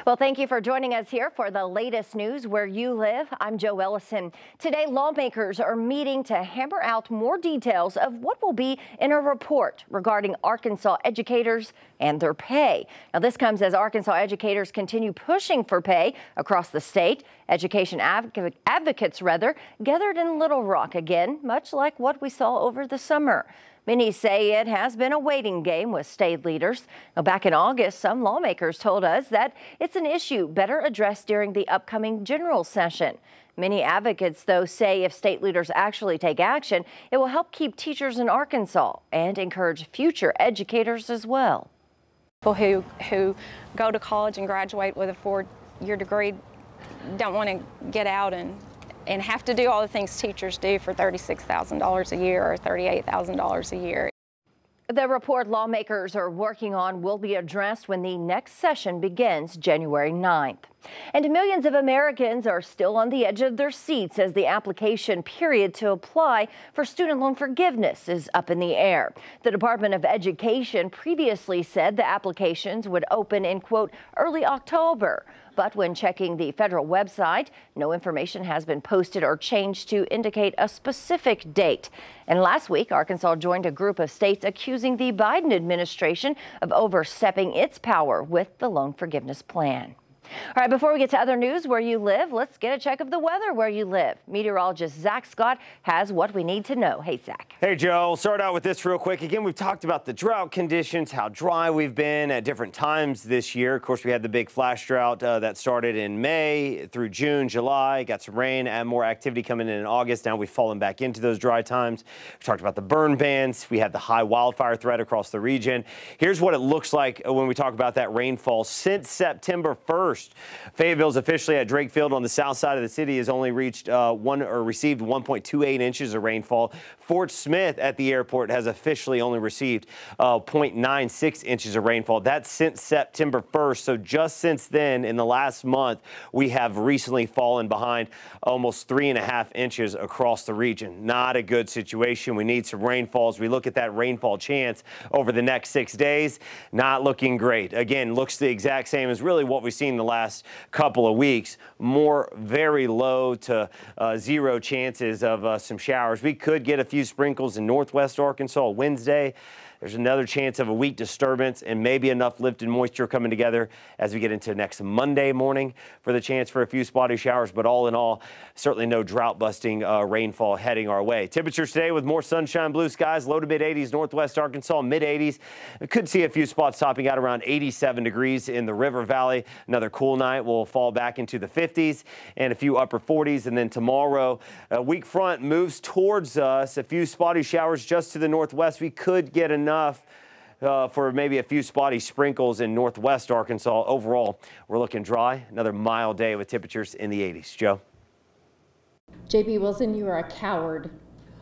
Well, thank you for joining us here for the latest news where you live. I'm Joe Ellison. Today, lawmakers are meeting to hammer out more details of what will be in a report regarding Arkansas educators and their pay. Now, this comes as Arkansas educators continue pushing for pay across the state. Education advocates gathered in Little Rock again, much like what we saw over the summer. Many say it has been a waiting game with state leaders. Now, back in August, some lawmakers told us that it's an issue better addressed during the upcoming general session. Many advocates, though, say if state leaders actually take action, it will help keep teachers in Arkansas and encourage future educators as well. People who go to college and graduate with a 4-year degree don't want to get out and have to do all the things teachers do for $36,000 a year or $38,000 a year. The report lawmakers are working on will be addressed when the next session begins January 9th. And millions of Americans are still on the edge of their seats as the application period to apply for student loan forgiveness is up in the air. The Department of Education previously said the applications would open in, quote, early October. But when checking the federal website, no information has been posted or changed to indicate a specific date. And last week, Arkansas joined a group of states accusing the Biden administration of overstepping its power with the loan forgiveness plan. All right, before we get to other news where you live, let's get a check of the weather where you live. Meteorologist Zach Scott has what we need to know. Hey, Zach. Hey, Joe. I'll start out with this real quick. Again, we've talked about the drought conditions, how dry we've been at different times this year. Of course, we had the big flash drought that started in May through June, July. Got some rain and more activity coming in August. Now we've fallen back into those dry times. We talked about the burn bans. We had the high wildfire threat across the region. Here's what it looks like when we talk about that rainfall since September 1st. Fayetteville's officially at Drake Field on the south side of the city has only received 1.28 inches of rainfall. Fort Smith at the airport has officially only received 0.96 inches of rainfall. That's since September 1st. So just since then, in the last month, we have recently fallen behind almost 3.5 inches across the region. Not a good situation. We need some rainfall. As we look at that rainfall chance over the next 6 days, not looking great. Again, looks the exact same as really what we've seen the last couple of weeks. More very low to zero chances of some showers. We could get a few sprinkles in northwest Arkansas Wednesday. There's another chance of a weak disturbance and maybe enough lifted moisture coming together as we get into next Monday morning for the chance for a few spotty showers. But all in all, certainly no drought-busting rainfall heading our way. Temperatures today with more sunshine, blue skies, low to mid-80s, northwest Arkansas, mid-80s. We could see a few spots topping out around 87 degrees in the River Valley. Another cool night will fall back into the 50s and a few upper 40s. And then tomorrow, a weak front moves towards us. A few spotty showers just to the northwest. We could get enough for maybe a few spotty sprinkles in northwest Arkansas. Overall, we're looking dry. Another mild day with temperatures in the 80s. Joe? J.B. Wilson, you are a coward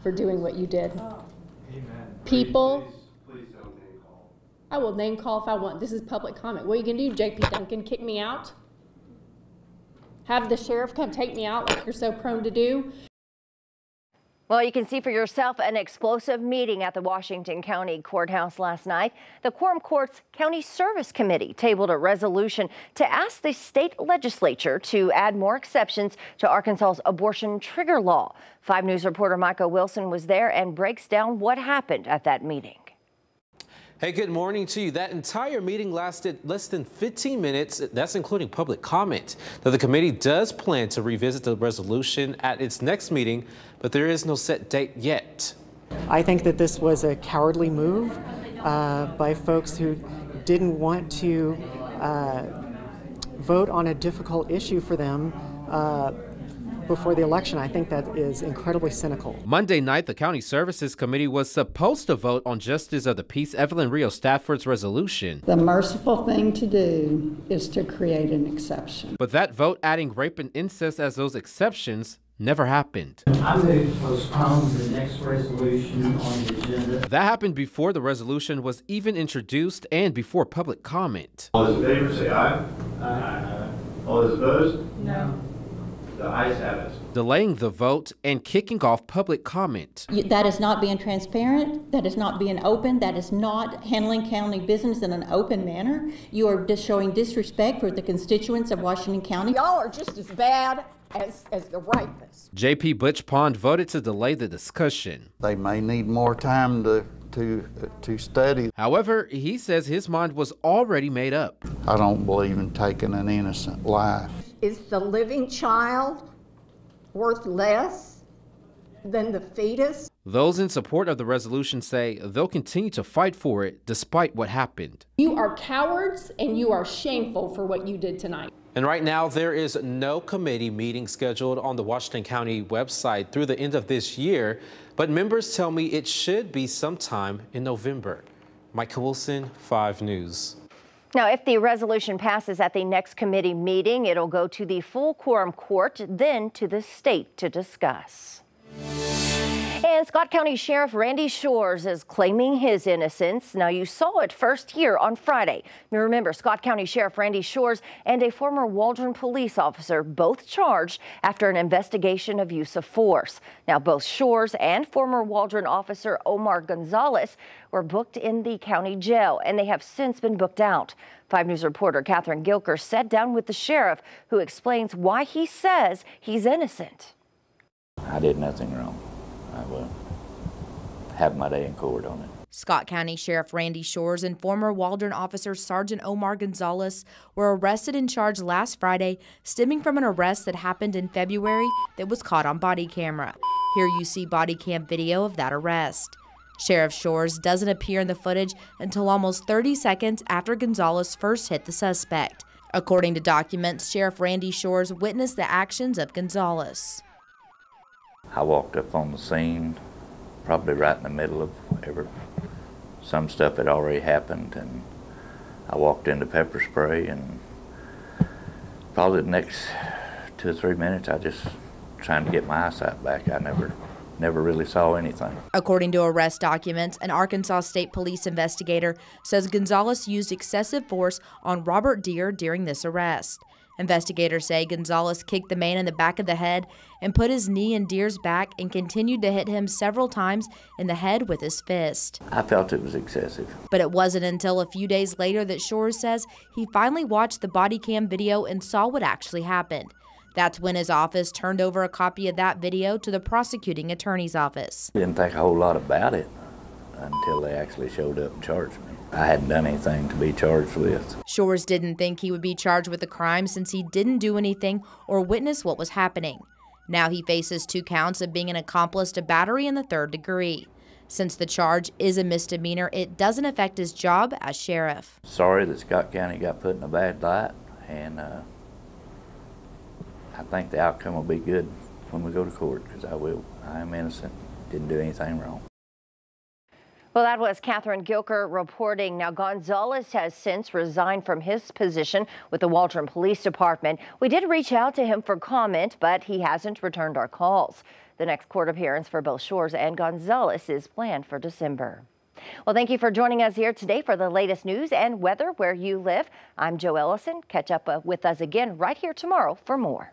for doing what you did. Amen. People, please don't name call. I will name call if I want. This is public comment. What are you going to do, J.P. Duncan? Kick me out? Have the sheriff come take me out like you're so prone to do? Well, you can see for yourself an explosive meeting at the Washington County Courthouse last night. The Quorum Court's County Service Committee tabled a resolution to ask the state legislature to add more exceptions to Arkansas's abortion trigger law. 5 News reporter Micah Wilson was there and breaks down what happened at that meeting. Hey, good morning to you. That entire meeting lasted less than 15 minutes. That's including public comment. Now, the committee does plan to revisit the resolution at its next meeting, but there is no set date yet. I think that this was a cowardly move by folks who didn't want to vote on a difficult issue for them before the election. I think that is incredibly cynical. Monday night, the County Services Committee was supposed to vote on Justice of the Peace Evelyn Rio Stafford's resolution. The merciful thing to do is to create an exception. But that vote adding rape and incest as those exceptions never happened. I move to postpone the next resolution on the agenda. That happened before the resolution was even introduced and before public comment. All those in favor say aye. Aye. All those opposed? No. The ayes have it. delaying the vote and kicking off public comment. That is not being transparent. That is not being open. That is not handling county business in an open manner. You are just showing disrespect for the constituents of Washington County. Y'all are just as bad as the rapists. J.P. Butch Pond voted to delay the discussion. They may need more time to study. However, he says his mind was already made up. I don't believe in taking an innocent life. Is the living child worth less than the fetus? Those in support of the resolution say they'll continue to fight for it despite what happened. You are cowards and you are shameful for what you did tonight. And right now, there is no committee meeting scheduled on the Washington County website through the end of this year, but members tell me it should be sometime in November. Mike Wilson, 5 News. Now, if the resolution passes at the next committee meeting, it'll go to the full quorum court, then to the state to discuss. And Scott County Sheriff Randy Shores is claiming his innocence. Now, you saw it first here on Friday. You remember, Scott County Sheriff Randy Shores and a former Waldron police officer both charged after an investigation of use of force. Now, both Shores and former Waldron officer Omar Gonzalez were booked in the county jail, and they have since been booked out. 5 News reporter Catherine Gilker sat down with the sheriff, who explains why he says he's innocent. I did nothing wrong. I will have my day in court on it. Scott County Sheriff Randy Shores and former Waldron officer Sergeant Omar Gonzalez were arrested and charged last Friday, stemming from an arrest that happened in February that was caught on body camera. Here you see body cam video of that arrest. Sheriff Shores doesn't appear in the footage until almost 30 seconds after Gonzalez first hit the suspect. According to documents, Sheriff Randy Shores witnessed the actions of Gonzalez. I walked up on the scene, probably right in the middle of some stuff had already happened, and I walked into pepper spray, and probably the next 2 or 3 minutes I just trying to get my eyesight back. I never really saw anything. According to arrest documents, an Arkansas State Police investigator says Gonzalez used excessive force on Robert Deere during this arrest. Investigators say Gonzalez kicked the man in the back of the head and put his knee in Deere's back and continued to hit him several times in the head with his fist. I felt it was excessive. But it wasn't until a few days later that Shores says he finally watched the body cam video and saw what actually happened. That's when his office turned over a copy of that video to the prosecuting attorney's office. Didn't think a whole lot about it until they actually showed up and charged me. I hadn't done anything to be charged with. Shores didn't think he would be charged with a crime since he didn't do anything or witness what was happening. Now he faces 2 counts of being an accomplice to battery in the 3rd degree. Since the charge is a misdemeanor, it doesn't affect his job as sheriff. Sorry that Scott County got put in a bad light, and I think the outcome will be good when we go to court, because I am innocent, didn't do anything wrong. Well, that was Catherine Gilker reporting. Now, Gonzalez has since resigned from his position with the Waldron Police Department. We did reach out to him for comment, but he hasn't returned our calls. The next court appearance for both Shores and Gonzalez is planned for December. Well, thank you for joining us here today for the latest news and weather where you live. I'm Jo Ellison. Catch up with us again right here tomorrow for more.